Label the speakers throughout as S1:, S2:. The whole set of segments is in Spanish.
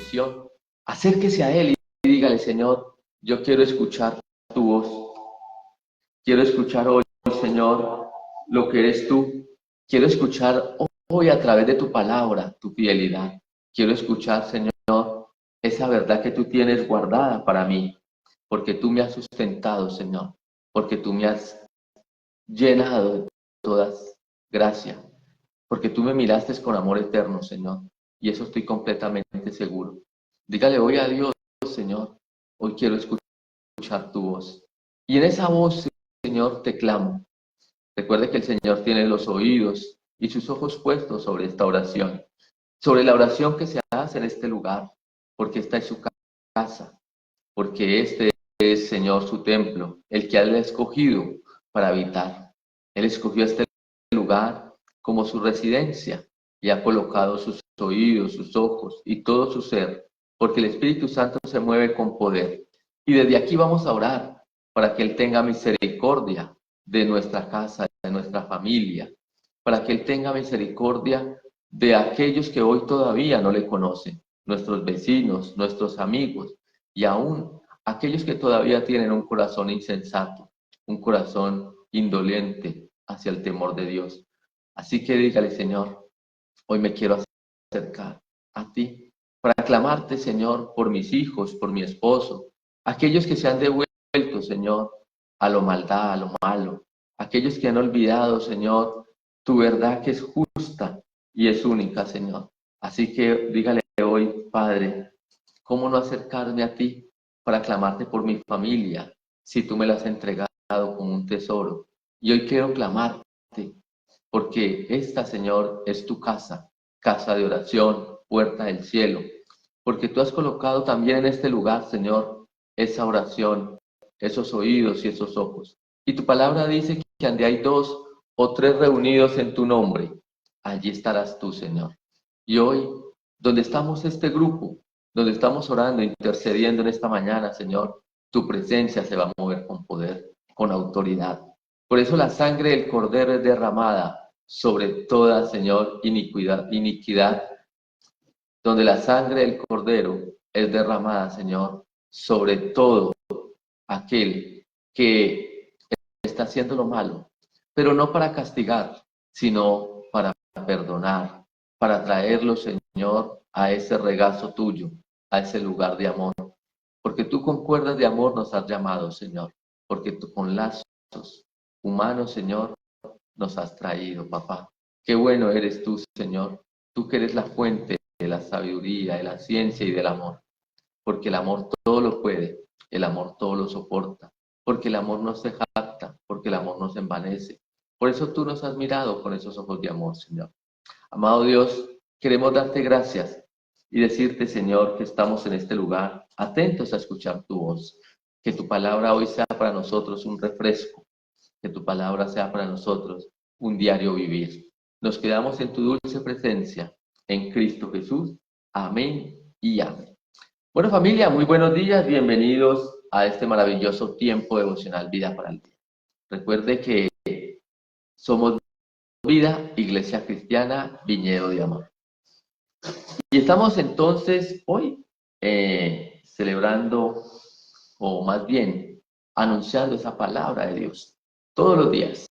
S1: petición, acérquese a Él y dígale, Señor, yo quiero escuchar tu voz. Quiero escuchar hoy, Señor, lo que eres tú. Quiero escuchar hoy a través de tu palabra, tu fidelidad. Quiero escuchar, Señor, esa verdad que tú tienes guardada para mí, porque tú me has sustentado, Señor, porque tú me has llenado de todas gracias, porque tú me miraste con amor eterno, Señor, y eso estoy completamente seguro. Dígale hoy a Dios, Señor, hoy quiero escuchar tu voz. Y en esa voz, Señor, te clamo. Recuerde que el Señor tiene los oídos y sus ojos puestos sobre esta oración, sobre la oración que se hace en este lugar, porque esta es su casa, porque este es, Señor, su templo, el que Él ha escogido para habitar. Él escogió este lugar como su residencia y ha colocado sus oídos, sus ojos y todo su ser, porque el Espíritu Santo se mueve con poder. Y desde aquí vamos a orar para que Él tenga misericordia de nuestra casa, de nuestra familia, para que Él tenga misericordia de aquellos que hoy todavía no le conocen, nuestros vecinos, nuestros amigos y aún aquellos que todavía tienen un corazón insensato, un corazón indolente hacia el temor de Dios. Así que dígale, Señor, hoy me quiero acercar a ti para clamarte, Señor, por mis hijos, por mi esposo, aquellos que se han devuelto, Señor, a lo maldad, a lo malo, aquellos que han olvidado, Señor, tu verdad que es justa y es única, Señor. Así que dígale hoy, Padre, ¿cómo no acercarme a ti para clamarte por mi familia si tú me la has entregado como un tesoro? Y hoy quiero clamarte porque esta, Señor, es tu casa, casa de oración, puerta del cielo, porque tú has colocado también en este lugar, Señor, esa oración, esos oídos y esos ojos. Y tu palabra dice que donde hay 2 o 3 reunidos en tu nombre, allí estarás tú, Señor. Y hoy, donde estamos este grupo, donde estamos orando, intercediendo en esta mañana, Señor, tu presencia se va a mover con poder, con autoridad. Por eso la sangre del Cordero es derramada sobre toda, Señor, iniquidad, donde la sangre del Cordero es derramada, Señor, sobre todo aquel que está haciendo lo malo, pero no para castigar, sino para perdonar, para traerlo, Señor, a ese regazo tuyo, a ese lugar de amor. Porque tú con cuerdas de amor nos has llamado, Señor, porque tú con lazos humanos, Señor, nos has traído, papá. Qué bueno eres tú, Señor, tú que eres la fuente de la sabiduría, de la ciencia y del amor, porque el amor todo lo puede, el amor todo lo soporta, porque el amor no se jacta, porque el amor no se envanece. Por eso tú nos has mirado con esos ojos de amor, Señor. Amado Dios, queremos darte gracias y decirte, Señor, que estamos en este lugar, atentos a escuchar tu voz, que tu palabra hoy sea para nosotros un refresco, que tu palabra sea para nosotros un diario vivir. Nos quedamos en tu dulce presencia, en Cristo Jesús. Amén y amén. Bueno, familia, muy buenos días, bienvenidos a este maravilloso tiempo devocional Vida para el Día. Recuerde que somos Vida, Iglesia Cristiana, Viñedo de Amor. Y estamos entonces hoy celebrando, o más bien anunciando esa palabra de Dios todos los días.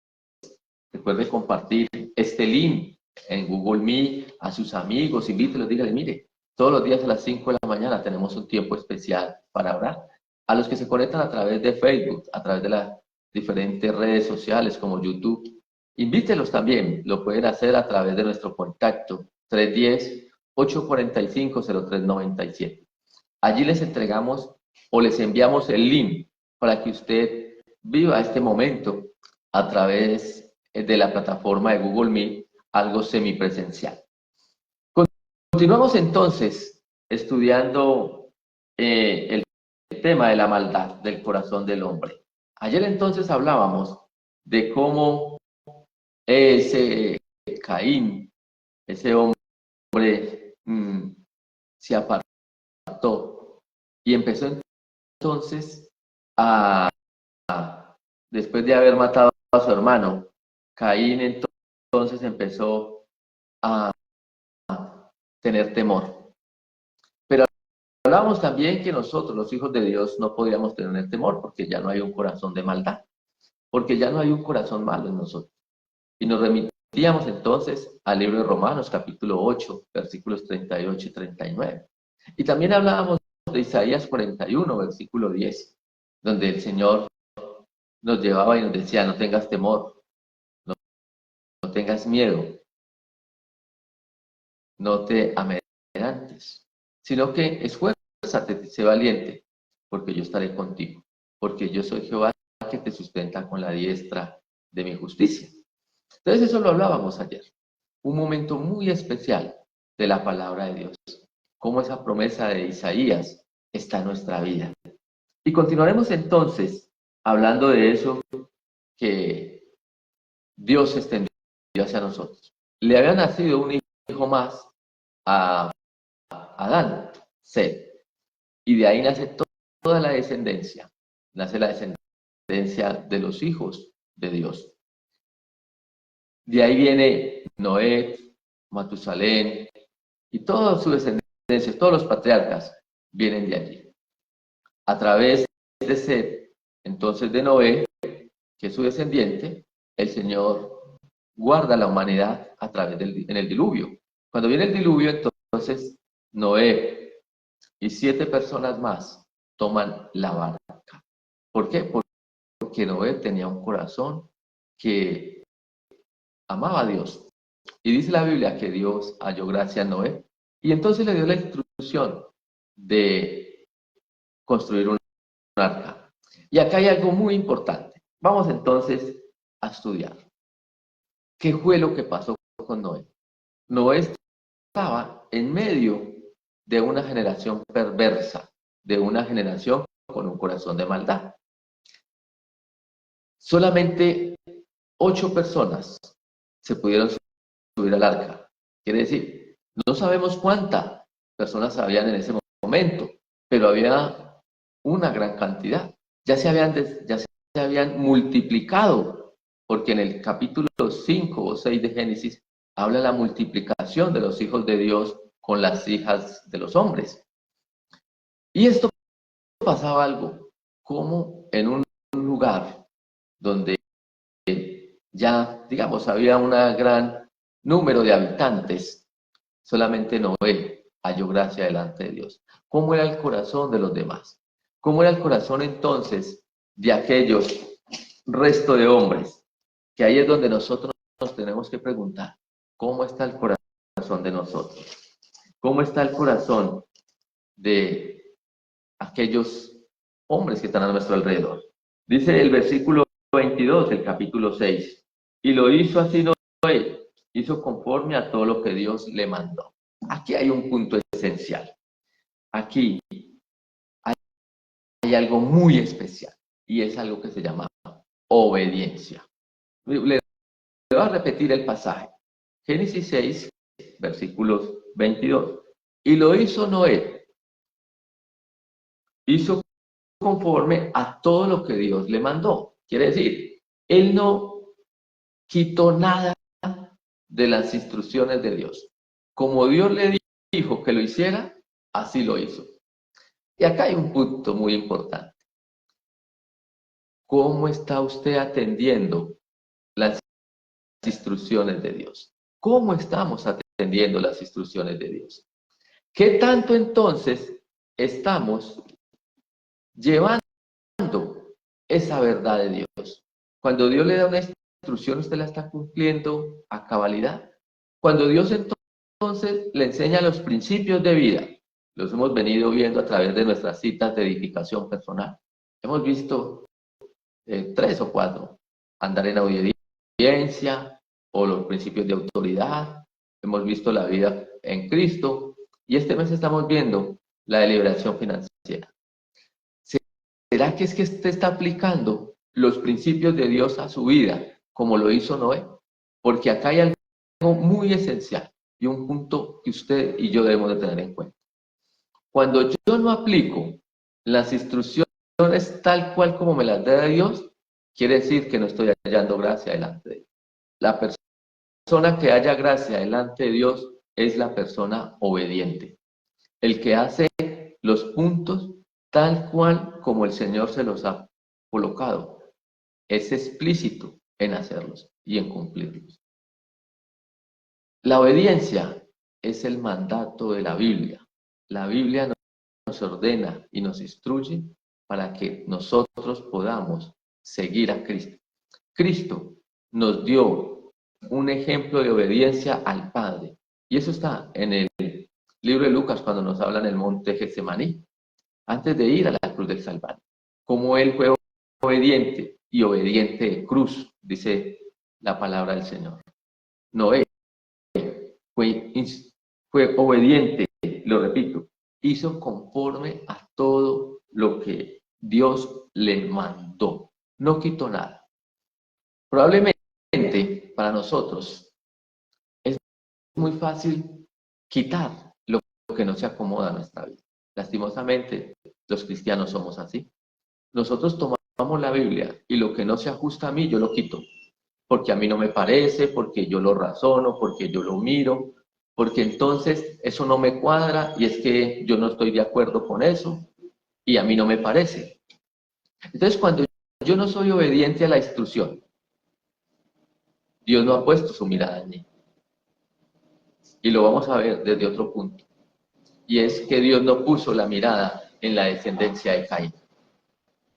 S1: Recuerde compartir este link en Google Meet a sus amigos, invítelos, dígale, mire, todos los días a las 5 de la mañana tenemos un tiempo especial para orar. A los que se conectan a través de Facebook, a través de las diferentes redes sociales como YouTube, invítelos también, lo pueden hacer a través de nuestro contacto 310-845-0397. Allí les entregamos o les enviamos el link para que usted viva este momento a través de la plataforma de Google Meet, algo semipresencial. Continuamos entonces estudiando el tema de la maldad del corazón del hombre. Ayer entonces hablábamos de cómo ese Caín, ese hombre, se apartó y empezó entonces después de haber matado a su hermano, Caín entonces empezó a tener temor. Pero hablábamos también que nosotros, los hijos de Dios, no podíamos tener temor porque ya no hay un corazón de maldad, porque ya no hay un corazón malo en nosotros. Y nos remitíamos entonces al libro de Romanos, capítulo 8, versículos 38 y 39. Y también hablábamos de Isaías 41, versículo 10, donde el Señor nos llevaba y nos decía, no tengas temor, no tengas miedo, no te amedrentes, sino que esfuérzate, sé valiente, porque yo estaré contigo, porque yo soy Jehová que te sustenta con la diestra de mi justicia. Entonces eso lo hablábamos ayer, un momento muy especial de la palabra de Dios, cómo esa promesa de Isaías está en nuestra vida. Y continuaremos entonces hablando de eso que Dios extendió hacia nosotros. Le había nacido un hijo más a Adán, Set, y de ahí nace toda la descendencia, nace la descendencia de los hijos de Dios. De ahí viene Noé, Matusalén, y toda su descendencia, todos los patriarcas vienen de allí. A través de Set, entonces de Noé, que es su descendiente, el Señor guarda la humanidad a través en el diluvio. Cuando viene el diluvio, entonces Noé y 7 personas más toman la barca. ¿Por qué? Porque Noé tenía un corazón que amaba a Dios. Y dice la Biblia que Dios halló gracia a Noé y entonces le dio la instrucción de construir un arca. Y acá hay algo muy importante. Vamos entonces a estudiar. ¿Qué fue lo que pasó con Noé? Noé estaba en medio de una generación perversa, de una generación con un corazón de maldad. Solamente 8 personas se pudieron subir al arca. Quiere decir, no sabemos cuántas personas habían en ese momento, pero había una gran cantidad. Ya se habían multiplicado, porque en el capítulo 5 o 6 de Génesis habla la multiplicación de los hijos de Dios con las hijas de los hombres. Y esto pasaba algo, como en un lugar donde ya, digamos, había un gran número de habitantes, solamente Noé halló gracia delante de Dios. ¿Cómo era el corazón de los demás? ¿Cómo era el corazón entonces de aquellos resto de hombres? Que ahí es donde nosotros nos tenemos que preguntar, ¿cómo está el corazón de nosotros? ¿Cómo está el corazón de aquellos hombres que están a nuestro alrededor? Dice el versículo 22 del capítulo 6, y lo hizo así Noé, hizo conforme a todo lo que Dios le mandó. Aquí hay un punto esencial. Aquí hay algo muy especial y es algo que se llama obediencia. Le voy a repetir el pasaje. Génesis 6, versículos 22. Y lo hizo Noé. Hizo conforme a todo lo que Dios le mandó. Quiere decir, él no quitó nada de las instrucciones de Dios. Como Dios le dijo que lo hiciera, así lo hizo. Y acá hay un punto muy importante. ¿Cómo está usted atendiendo las instrucciones de Dios? ¿Cómo estamos atendiendo las instrucciones de Dios? ¿Qué tanto entonces estamos llevando esa verdad de Dios? Cuando Dios le da una instrucción, ¿usted la está cumpliendo a cabalidad? Cuando Dios entonces le enseña los principios de vida, los hemos venido viendo a través de nuestras citas de edificación personal. Hemos visto 3 o 4, andar en obediencia o los principios de autoridad. Hemos visto la vida en Cristo y este mes estamos viendo la de liberación financiera. ¿Será que es que usted está aplicando los principios de Dios a su vida como lo hizo Noé? Porque acá hay algo muy esencial y un punto que usted y yo debemos de tener en cuenta. Cuando yo no aplico las instrucciones tal cual como me las da Dios, quiere decir que no estoy hallando gracia delante de Dios. La persona que haya gracia delante de Dios es la persona obediente. El que hace los puntos tal cual como el Señor se los ha colocado. Es explícito en hacerlos y en cumplirlos. La obediencia es el mandato de la Biblia. La Biblia nos ordena y nos instruye para que nosotros podamos seguir a Cristo. Cristo nos dio un ejemplo de obediencia al Padre. Y eso está en el libro de Lucas cuando nos habla en el monte Getsemaní, antes de ir a la cruz del Calvario. Como Él fue obediente y obediente de cruz, dice la palabra del Señor. Noé fue obediente, lo repito, hizo conforme a todo lo que Dios le mandó. No quitó nada. Probablemente para nosotros es muy fácil quitar lo que no se acomoda a nuestra vida. Lastimosamente, los cristianos somos así. Nosotros tomamos la Biblia y lo que no se ajusta a mí, yo lo quito. Porque a mí no me parece, porque yo lo razono, porque yo lo miro, porque entonces eso no me cuadra y es que yo no estoy de acuerdo con eso y a mí no me parece. Entonces, cuando yo no soy obediente a la instrucción, Dios no ha puesto su mirada en mí. Y lo vamos a ver desde otro punto. Y es que Dios no puso la mirada en la descendencia de Caín.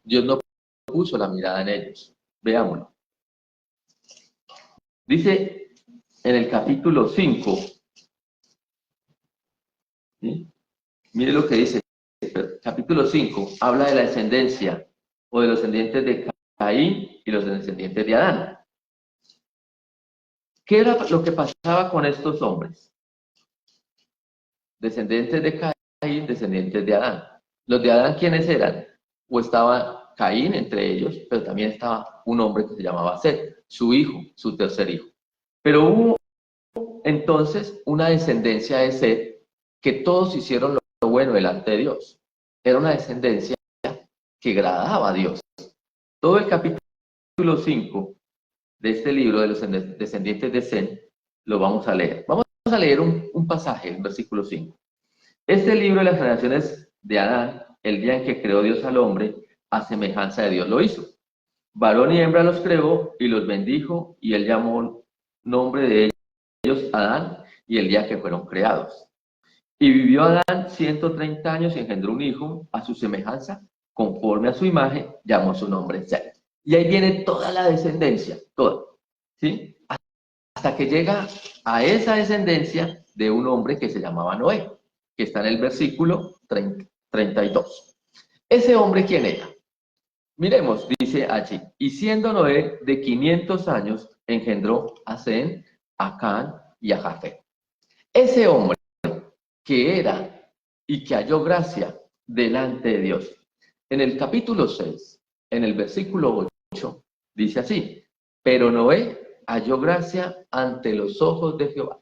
S1: Dios no puso la mirada en ellos. Veámoslo. Dice en el capítulo 5, ¿sí? Mire lo que dice. Capítulo 5 habla de la descendencia o de los descendientes de Caín y los descendientes de Adán. ¿Qué era lo que pasaba con estos hombres? Descendientes de Caín, descendientes de Adán. ¿Los de Adán quiénes eran? O estaba Caín entre ellos, pero también estaba un hombre que se llamaba Set, su hijo, su tercer hijo. Pero hubo entonces una descendencia de Set que todos hicieron lo bueno delante de Dios. Era una descendencia que agradaba a Dios. Todo el capítulo 5 de este libro de los descendientes de Set lo vamos a leer. Vamos a leer un pasaje, el versículo 5. Este libro de las generaciones de Adán, el día en que creó Dios al hombre, a semejanza de Dios lo hizo. Varón y hembra los creó y los bendijo, y él llamó nombre de ellos Adán, y el día que fueron creados. Y vivió Adán 130 años y engendró un hijo a su semejanza, conforme a su imagen, llamó su nombre Set. Y ahí viene toda la descendencia, toda, ¿sí? Hasta que llega a esa descendencia de un hombre que se llamaba Noé, que está en el versículo 32. ¿Ese hombre quién era? Miremos, dice allí, y siendo Noé de 500 años, engendró a Sem, a Can y a Jafet. Ese hombre que era y que halló gracia delante de Dios. En el capítulo 6, en el versículo 8, dice así, pero Noé halló gracia ante los ojos de Jehová.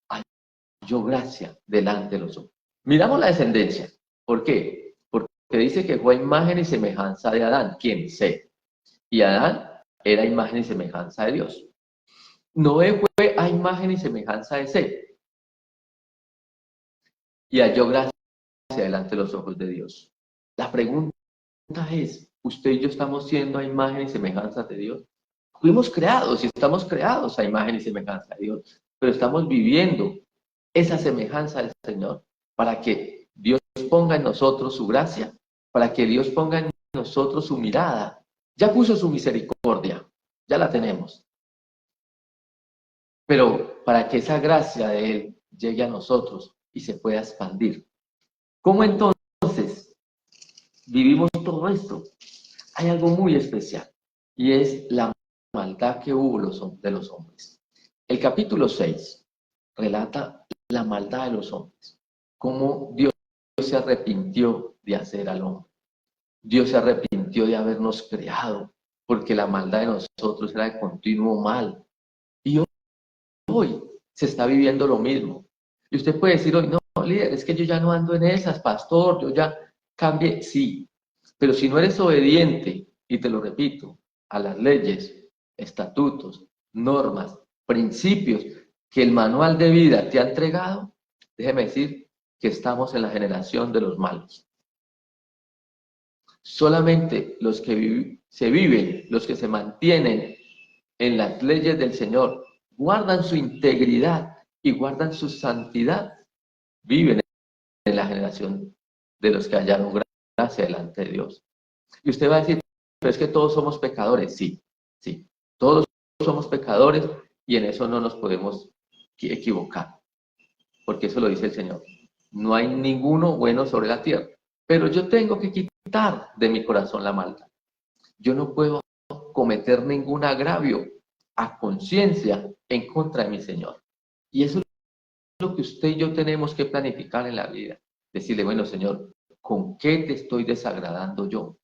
S1: Halló gracia delante de los ojos. Miramos la descendencia. ¿Por qué? Porque dice que fue imagen y semejanza de Adán. ¿Quién? Set. Y Adán era imagen y semejanza de Dios. Noé fue a imagen y semejanza de Set. Y halló gracia delante de los ojos de Dios. La pregunta es, ¿usted y yo estamos siendo a imagen y semejanza de Dios? Fuimos creados y estamos creados a imagen y semejanza de Dios, pero estamos viviendo esa semejanza del Señor para que Dios ponga en nosotros su gracia, para que Dios ponga en nosotros su mirada. Ya puso su misericordia, ya la tenemos. Pero para que esa gracia de Él llegue a nosotros y se pueda expandir. ¿Cómo entonces vivimos todo esto? Hay algo muy especial y es la maldad que hubo de los hombres. El capítulo 6 relata la maldad de los hombres, cómo Dios se arrepintió de hacer al hombre. Dios se arrepintió de habernos creado, porque la maldad de nosotros era de continuo mal. Y hoy se está viviendo lo mismo. Y usted puede decir hoy, no, líder, es que yo ya no ando en esas, pastor, yo ya cambié. Sí, pero si no eres obediente, y te lo repito, a las leyes, estatutos, normas, principios que el manual de vida te ha entregado, déjeme decir que estamos en la generación de los malos. Solamente los que se viven, los que se mantienen en las leyes del Señor, guardan su integridad y guardan su santidad, viven en la generación de los que hallaron gracia delante de Dios. Y usted va a decir, pero es que todos somos pecadores. Sí, sí, todos somos pecadores y en eso no nos podemos equivocar, porque eso lo dice el Señor. No hay ninguno bueno sobre la tierra, pero yo tengo que quitar de mi corazón la maldad. Yo no puedo cometer ningún agravio a conciencia en contra de mi Señor. Y eso es lo que usted y yo tenemos que planificar en la vida. Decirle, bueno, Señor, ¿con qué te estoy desagradando yo?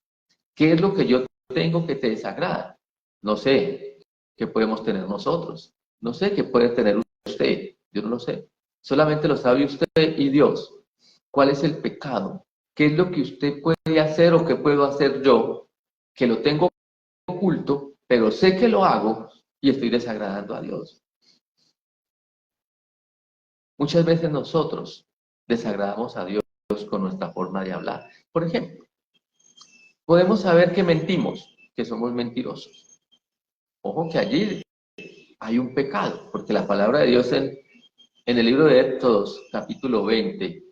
S1: ¿Qué es lo que yo tengo que te desagrada? No sé qué podemos tener nosotros. No sé qué puede tener usted. Yo no lo sé. Solamente lo sabe usted y Dios. ¿Cuál es el pecado? ¿Qué es lo que usted puede hacer o qué puedo hacer yo? Que lo tengo oculto, pero sé que lo hago y estoy desagradando a Dios. Muchas veces nosotros desagradamos a Dios con nuestra forma de hablar. Por ejemplo, podemos saber que mentimos, que somos mentirosos. Ojo que allí hay un pecado, porque la palabra de Dios en el libro de Éxodos, capítulo 20,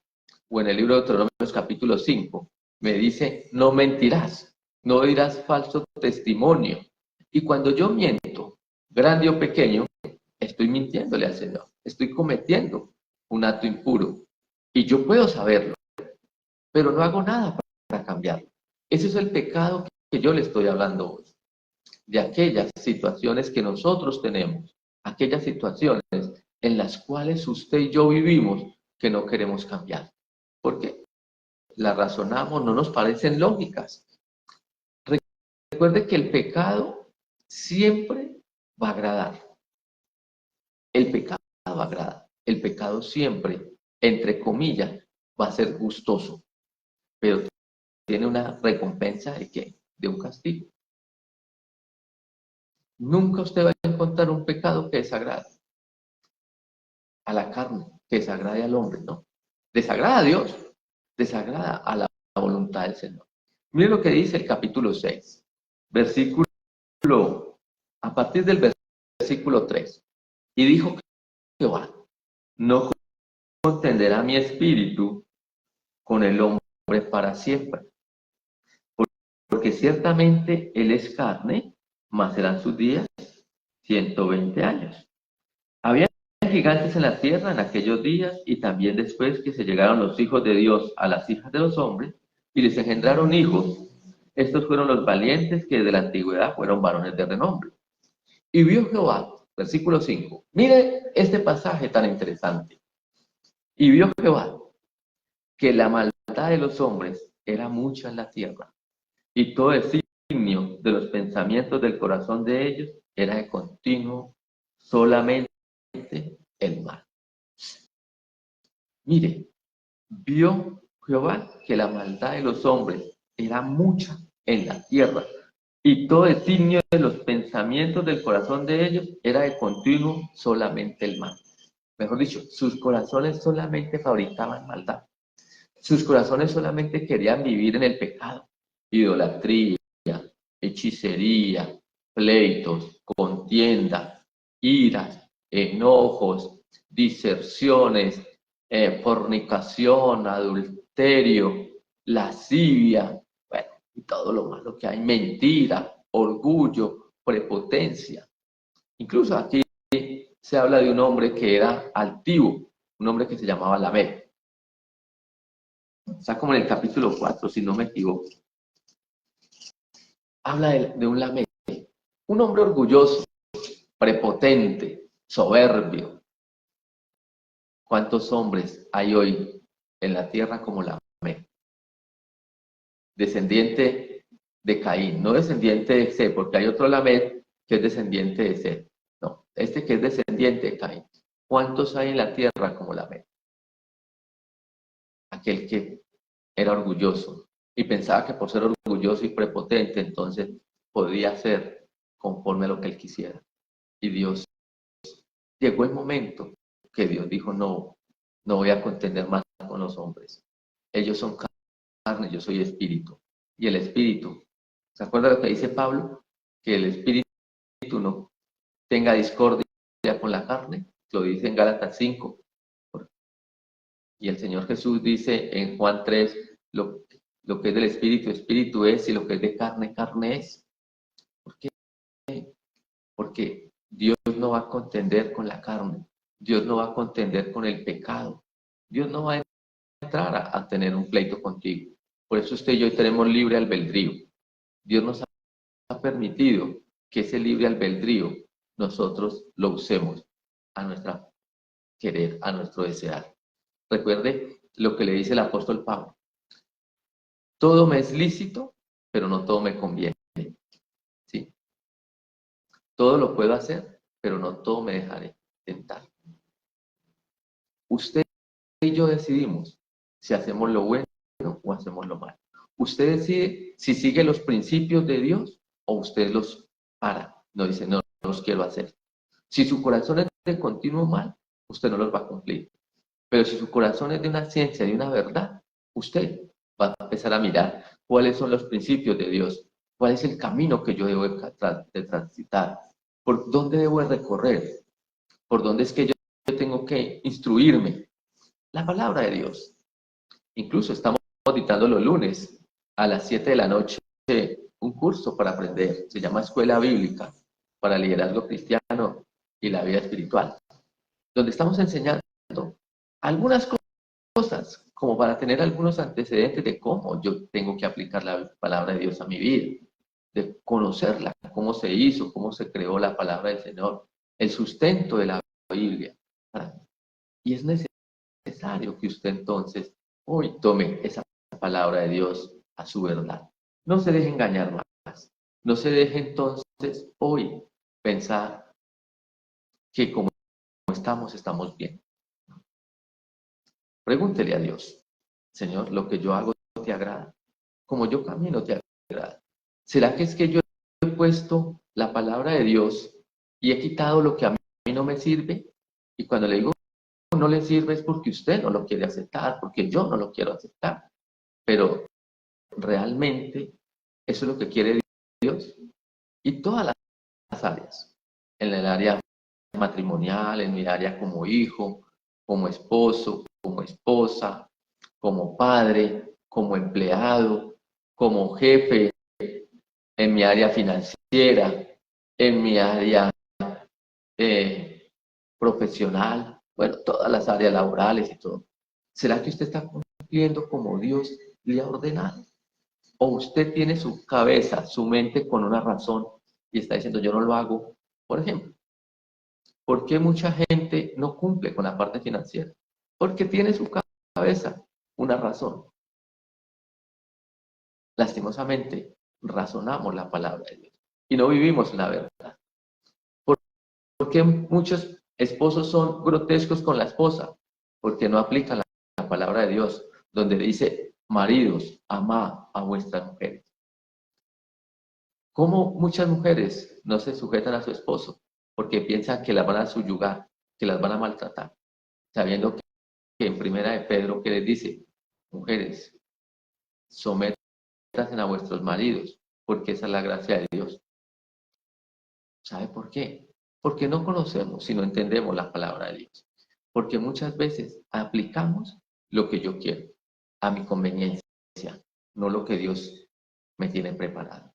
S1: o en el libro de Deuteronomios, capítulo 5, me dice, no mentirás, no dirás falso testimonio. Y cuando yo miento, grande o pequeño, estoy mintiéndole al Señor, estoy cometiendo un acto impuro. Y yo puedo saberlo, pero no hago nada para cambiarlo. Ese es el pecado que yo le estoy hablando hoy. De aquellas situaciones que nosotros tenemos, aquellas situaciones en las cuales usted y yo vivimos que no queremos cambiar. ¿Por qué? Las razonamos, no nos parecen lógicas. Recuerde que el pecado siempre va a agradar. El pecado agrada. El pecado siempre, entre comillas, va a ser gustoso, pero tiene una recompensa de ¿qué? De un castigo. Nunca usted va a encontrar un pecado que desagrade a la carne, que desagrade al hombre, ¿no? Desagrada a Dios, desagrada a la voluntad del Señor. Mire lo que dice el capítulo 6, versículo, a partir del versículo 3. Y dijo Jehová, no contenderá mi espíritu con el hombre para siempre, porque ciertamente él es carne, mas serán sus días 120 años. Había gigantes en la tierra en aquellos días y también después que se llegaron los hijos de Dios a las hijas de los hombres y les engendraron hijos. Estos fueron los valientes que desde la antigüedad fueron varones de renombre. Y vio Jehová, versículo 5. Mire este pasaje tan interesante. Y vio Jehová que la maldad de los hombres era mucha en la tierra y todo designio de los pensamientos del corazón de ellos era de continuo solamente el mal. Mire, vio Jehová que la maldad de los hombres era mucha en la tierra y todo designio de los pensamientos del corazón de ellos era de continuo solamente el mal. Mejor dicho, sus corazones solamente fabricaban maldad. Sus corazones solamente querían vivir en el pecado, idolatría, hechicería, pleitos, contienda, iras, enojos, diserciones, fornicación, adulterio, lascivia, bueno, y todo lo malo que hay, mentira, orgullo, prepotencia. Incluso aquí se habla de un hombre que era altivo, un hombre que se llamaba Lamec. Está como en el capítulo 4, si no me equivoco. Habla de un Lamec, un hombre orgulloso, prepotente, soberbio. ¿Cuántos hombres hay hoy en la tierra como Lamec? Descendiente de Caín, no descendiente de Seth, porque hay otro Lamec que es descendiente de Seth. No, este que es descendiente de Caín. ¿Cuántos hay en la tierra como Lamec? Aquel que era orgulloso y pensaba que por ser orgulloso y prepotente, entonces podía hacer conforme a lo que él quisiera. Y Dios, llegó el momento que Dios dijo, no, no voy a contender más con con los hombres. Ellos son carne, yo soy espíritu. Y el espíritu, ¿se acuerda lo que dice Pablo? Que el espíritu no tenga discordia con la carne, lo dice en Gálatas 5. Y el Señor Jesús dice en Juan 3, lo que es del espíritu, espíritu es, y lo que es de carne, carne es. ¿Por qué? Porque Dios no va a contender con la carne, Dios no va a contender con el pecado, Dios no va a entrar a tener un pleito contigo. Por eso usted y yo tenemos libre albedrío. Dios nos ha permitido que ese libre albedrío nosotros lo usemos a nuestra querer, a nuestro desear. Recuerde lo que le dice el apóstol Pablo. Todo me es lícito, pero no todo me conviene. ¿Sí? Todo lo puedo hacer, pero no todo me dejaré tentar. Usted y yo decidimos si hacemos lo bueno o hacemos lo malo. Usted decide si sigue los principios de Dios o usted los para. No dice, no los quiero hacer. Si su corazón es de continuo mal, usted no los va a cumplir. Pero si su corazón es de una ciencia, de una verdad, usted va a empezar a mirar cuáles son los principios de Dios, cuál es el camino que yo debo de transitar, por dónde debo de recorrer, por dónde es que yo tengo que instruirme. La palabra de Dios. Incluso estamos dictando los lunes a las 7 de la noche un curso para aprender. Se llama Escuela Bíblica para Liderazgo Cristiano y la Vida Espiritual, donde estamos enseñando algunas cosas como para tener algunos antecedentes de cómo yo tengo que aplicar la palabra de Dios a mi vida, de conocerla, cómo se hizo, cómo se creó la palabra del Señor, el sustento de la Biblia. Y es necesario que usted entonces hoy tome esa palabra de Dios a su verdad. No se deje engañar más. No se deje entonces hoy pensar que como estamos bien. Pregúntele a Dios, Señor, ¿lo que yo hago te agrada? Como yo camino te agrada. ¿Será que es que yo he puesto la palabra de Dios y he quitado lo que a mí no me sirve? Y cuando le digo no le sirve es porque usted no lo quiere aceptar, porque yo no lo quiero aceptar. Pero realmente eso es lo que quiere Dios. Y todas las áreas, en el área matrimonial, en mi área como hijo, como esposo, como esposa, como padre, como empleado, como jefe, en mi área financiera, en mi área profesional, bueno, todas las áreas laborales y todo. ¿Será que usted está cumpliendo como Dios le ha ordenado? ¿O usted tiene su cabeza, su mente con una razón y está diciendo yo no lo hago? Por ejemplo, ¿por qué mucha gente no cumple con la parte financiera? Porque tiene su cabeza una razón. Lastimosamente, razonamos la palabra de Dios y no vivimos la verdad. ¿Por qué muchos esposos son grotescos con la esposa? Porque no aplican la palabra de Dios, donde dice, maridos, amad a vuestras mujeres. ¿Cómo muchas mujeres no se sujetan a su esposo? Porque piensan que las van a subyugar, que las van a maltratar, sabiendo que en primera de Pedro que les dice, mujeres, sométanse a vuestros maridos, porque esa es la gracia de Dios. ¿Sabe por qué? Porque no conocemos y no entendemos la palabra de Dios. Porque muchas veces aplicamos lo que yo quiero, a mi conveniencia, no lo que Dios me tiene preparado.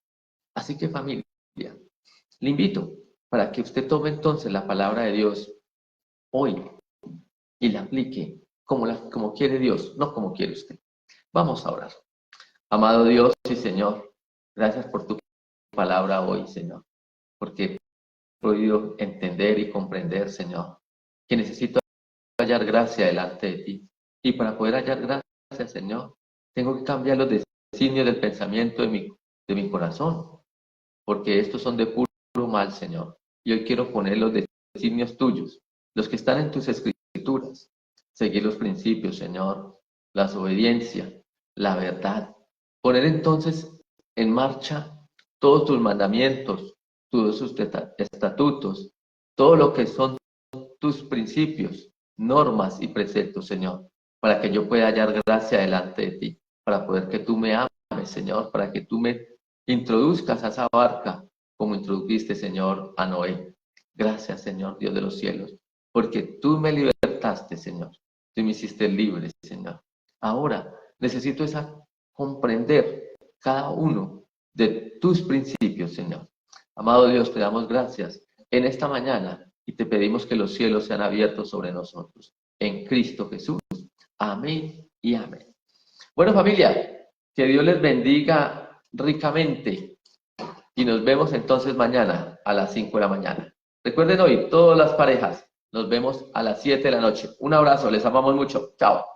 S1: Así que familia, le invito para que usted tome entonces la palabra de Dios hoy y la aplique como quiere Dios, no como quiere usted. Vamos a orar. Amado Dios y Señor, gracias por tu palabra hoy, Señor, porque he podido entender y comprender, Señor, que necesito hallar gracia delante de ti. Y para poder hallar gracia, Señor, tengo que cambiar los designios del pensamiento de mi corazón, porque estos son de puro mal, Señor. Y hoy quiero poner los designios tuyos, los que están en tus escrituras, seguir los principios, Señor, la obediencia, la verdad. Poner entonces en marcha todos tus mandamientos, todos tus estatutos, todo lo que son tus principios, normas y preceptos, Señor, para que yo pueda hallar gracia delante de ti, para poder que tú me ames, Señor, para que tú me introduzcas a esa barca como introdujiste, Señor, a Noé. Gracias, Señor, Dios de los cielos, porque tú me libertaste, Señor. Tú me hiciste libre, Señor. Ahora necesito comprender cada uno de tus principios, Señor. Amado Dios, te damos gracias en esta mañana y te pedimos que los cielos sean abiertos sobre nosotros. En Cristo Jesús. Amén y amén. Bueno, familia, que Dios les bendiga ricamente y nos vemos entonces mañana a las 5 de la mañana. Recuerden hoy, todas las parejas, nos vemos a las 7 de la noche. Un abrazo, les amamos mucho. Chao.